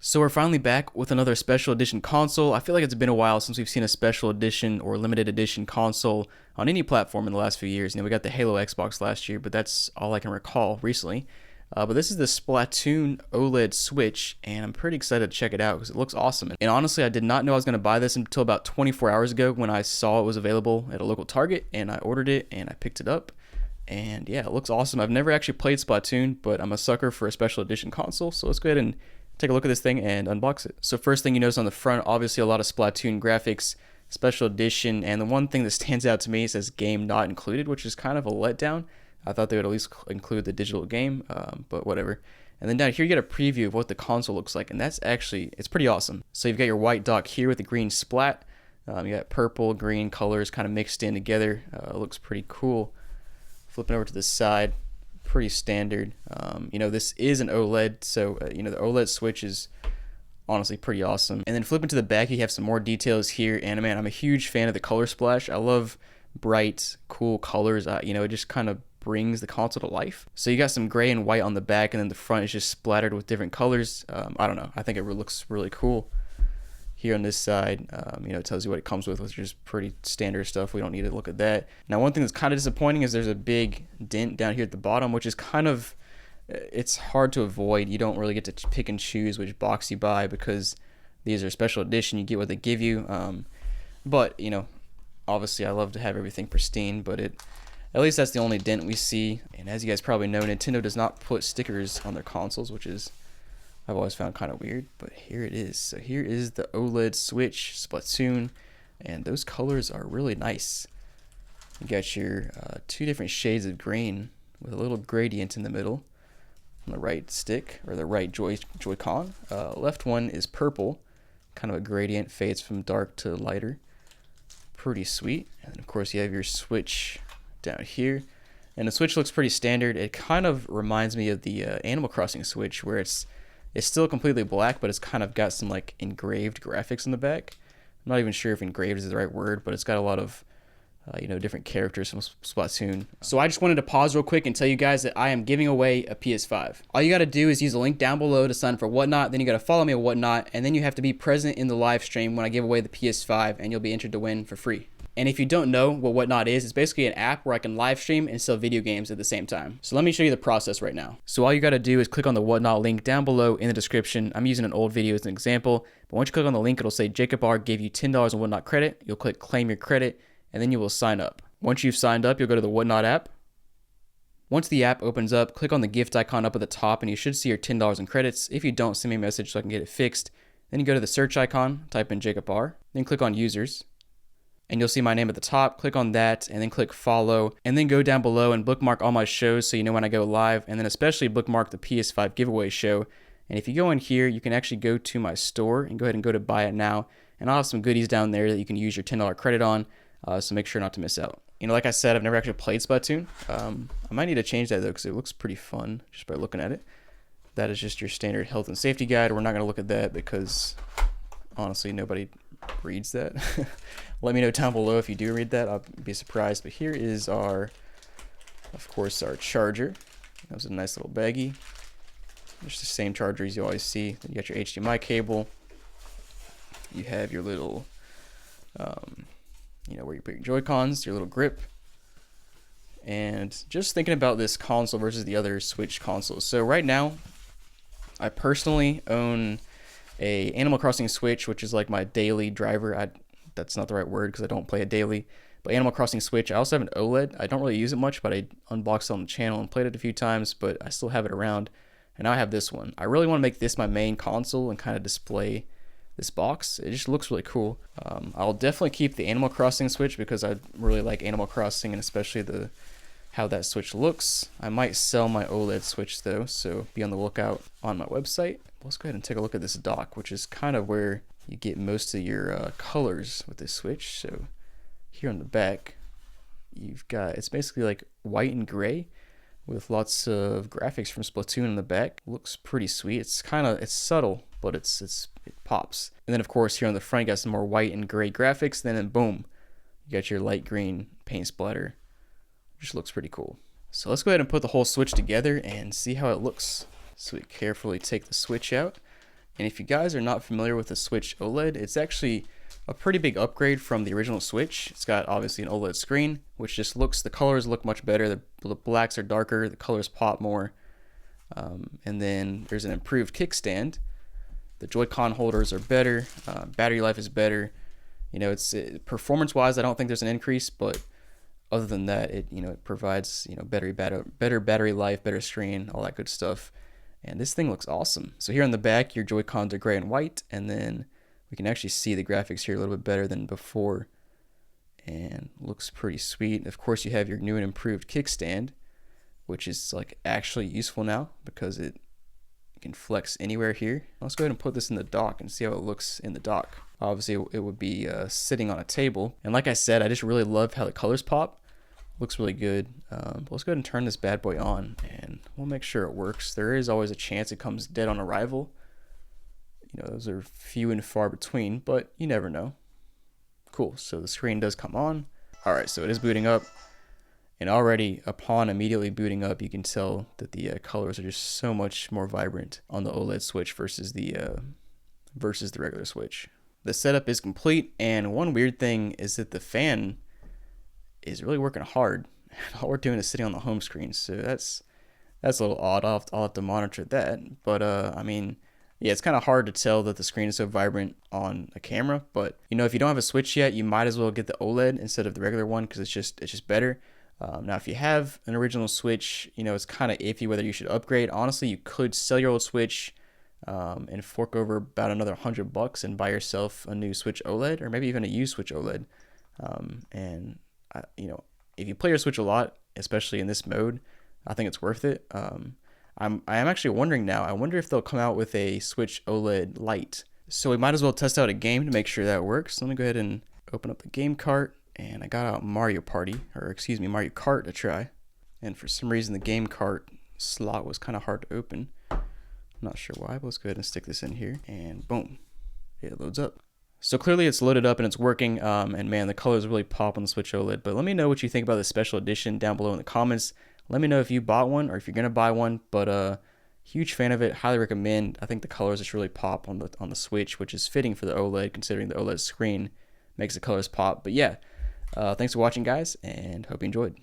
So we're finally back with another special edition console. I feel like it's been a while since we've seen a special edition or limited edition console on any platform in the last few years. We got the Halo Xbox last year, but that's all I can recall recently. But this is the Splatoon OLED Switch, and I'm pretty excited to check it out because it looks awesome. And honestly, I did not know I was going to buy this until about 24 hours ago when I saw it was available at a local Target, and I ordered it and I picked it up. And yeah, it looks awesome. I've never actually played Splatoon, but I'm a sucker for a special edition console, so let's go ahead and take a look at this thing and unbox it. So first thing you notice on the front, obviously a lot of Splatoon graphics, special edition, and the one thing that stands out to me says game not included, which is kind of a letdown. I thought they would at least include the digital game, but whatever. And then down here you get a preview of what the console looks like, and that's actually, it's pretty awesome. So you've got your white dock here with the green splat. You got purple, green colors kind of mixed in together. It looks pretty cool. Flipping over to the side, pretty standard. This is an OLED, so the OLED Switch is honestly pretty awesome. And then flipping to the back, you have some more details here. And man, I'm a huge fan of the color splash. I love bright, cool colors. It just kind of brings the console to life. So you got some gray and white on the back, and then the front is just splattered with different colors. I don't know. I think it looks really cool. Here on this side, it tells you what it comes with, which is pretty standard stuff. We don't need to look at that. Now, one thing that's kind of disappointing is there's a big dent down here at the bottom, which is it's hard to avoid. You don't really get to pick and choose which box you buy because these are special edition. You get what they give you. But obviously I love to have everything pristine, but at least that's the only dent we see. And as you guys probably know, Nintendo does not put stickers on their consoles, which is I've always found kind of weird, but here it is. So here is the OLED Switch Splatoon, and those colors are really nice. You got your two different shades of green with a little gradient in the middle on the right stick, or the right Joy-Con. Left one is purple, kind of a gradient, fades from dark to lighter. Pretty sweet. And then of course you have your Switch down here. And the Switch looks pretty standard. It kind of reminds me of the Animal Crossing Switch, where it's still completely black, but it's kind of got some like engraved graphics in the back. I'm not even sure if engraved is the right word, but it's got a lot of different characters from Splatoon. So I just wanted to pause real quick and tell you guys that I am giving away a PS5. All you got to do is use the link down below to sign up for Whatnot. Then you got to follow me at Whatnot, and then you have to be present in the live stream when I give away the PS5, and you'll be entered to win for free. And if you don't know what Whatnot is, it's basically an app where I can live stream and sell video games at the same time. So let me show you the process right now. So all you got to do is click on the Whatnot link down below in the description. I'm using an old video as an example, but once you click on the link, it'll say Jacob R gave you $10 in Whatnot credit. You'll click claim your credit, and then you will sign up. Once you've signed up, you'll go to the Whatnot app. Once the app opens up, click on the gift icon up at the top, and you should see your $10 in credits. If you don't, send me a message so I can get it fixed. Then you go to the search icon, type in Jacob R, then click on users. And you'll see my name at the top. Click on that and then click follow, and then go down below and bookmark all my shows so you know when I go live, and then especially bookmark the PS5 giveaway show. And if you go in here, you can actually go to my store and go ahead and go to buy it now, and I'll have some goodies down there that you can use your $10 credit on, so make sure not to miss out. Like I said, I've never actually played Splatoon. I might need to change that though, because it looks pretty fun just by looking at it. That is just your standard health and safety guide. We're not going to look at that because honestly nobody reads that. Let me know down below if you do read that. I'll be surprised. But here is of course our charger. That was a nice little baggie. Just the same charger as you always see. Then you got your HDMI cable. You have your little where you put your Joy-Cons, your little grip. And just thinking about this console versus the other Switch consoles. So right now I personally own a Animal Crossing Switch, which is like my daily driver. That's not the right word because I don't play it daily. But Animal Crossing Switch. I also have an OLED. I don't really use it much, but I unboxed it on the channel and played it a few times, but I still have it around. And now I have this one. I really want to make this my main console and kind of display this box. It just looks really cool. I'll definitely keep the Animal Crossing Switch because I really like Animal Crossing, and especially how that Switch looks. I might sell my OLED Switch though, so be on the lookout on my website. Let's go ahead and take a look at this dock, which is kind of where you get most of your colors with this Switch. So here on the back, you've got, it's basically like white and gray with lots of graphics from Splatoon in the back. Looks pretty sweet. It's subtle, but it pops. And then of course here on the front, you got some more white and gray graphics. Then boom, you got your light green paint splatter, which looks pretty cool. So let's go ahead and put the whole Switch together and see how it looks. So we carefully take the Switch out, And if you guys are not familiar with the Switch OLED, it's actually a pretty big upgrade from the original Switch. It's got obviously an OLED screen, which just looks, the colors look much better. The blacks are darker, the colors pop more. And then there's an improved kickstand. The Joy-Con holders are better. Battery life is better. You know, performance-wise, I don't think there's an increase, but other than that, it provides better battery life, better screen, all that good stuff. And this thing looks awesome. So here on the back, your Joy-Cons are gray and white, and then we can actually see the graphics here a little bit better than before, and looks pretty sweet. Of course, you have your new and improved kickstand, which is like actually useful now because it can flex anywhere here. Let's go ahead and put this in the dock and see how it looks in the dock. Obviously, it would be sitting on a table. And like I said, I just really love how the colors pop. Looks really good. But let's go ahead and turn this bad boy on and we'll make sure it works. There is always a chance it comes dead on arrival. Those are few and far between, but you never know. Cool, so the screen does come on. All right, so it is booting up. And already upon immediately booting up, you can tell that the colors are just so much more vibrant on the OLED Switch versus the regular Switch. The setup is complete, and one weird thing is that the fan is really working hard. All we're doing is sitting on the home screen, so that's a little odd. I'll have to monitor that. But I mean, yeah, it's kind of hard to tell that the screen is so vibrant on a camera. But if you don't have a Switch yet, you might as well get the OLED instead of the regular one because it's just better. Now, if you have an original Switch, it's kind of iffy whether you should upgrade. Honestly, you could sell your old Switch and fork over about another $100 and buy yourself a new Switch OLED, or maybe even a used Switch OLED. If you play your Switch a lot, especially in this mode, I think it's worth it. I am actually wondering now. I wonder if they'll come out with a Switch OLED Lite. So we might as well test out a game to make sure that works. Let me go ahead and open up the game cart. And I got out Mario Kart to try. And for some reason, the game cart slot was kind of hard to open. I'm not sure why, but let's go ahead and stick this in here. And boom, it loads up. So clearly it's loaded up and it's working. And man, the colors really pop on the Switch OLED. But let me know what you think about the special edition down below in the comments. Let me know if you bought one or if you're going to buy one. But huge fan of it. Highly recommend. I think the colors just really pop on the Switch, which is fitting for the OLED considering the OLED screen makes the colors pop. But yeah. Thanks for watching, guys, and hope you enjoyed.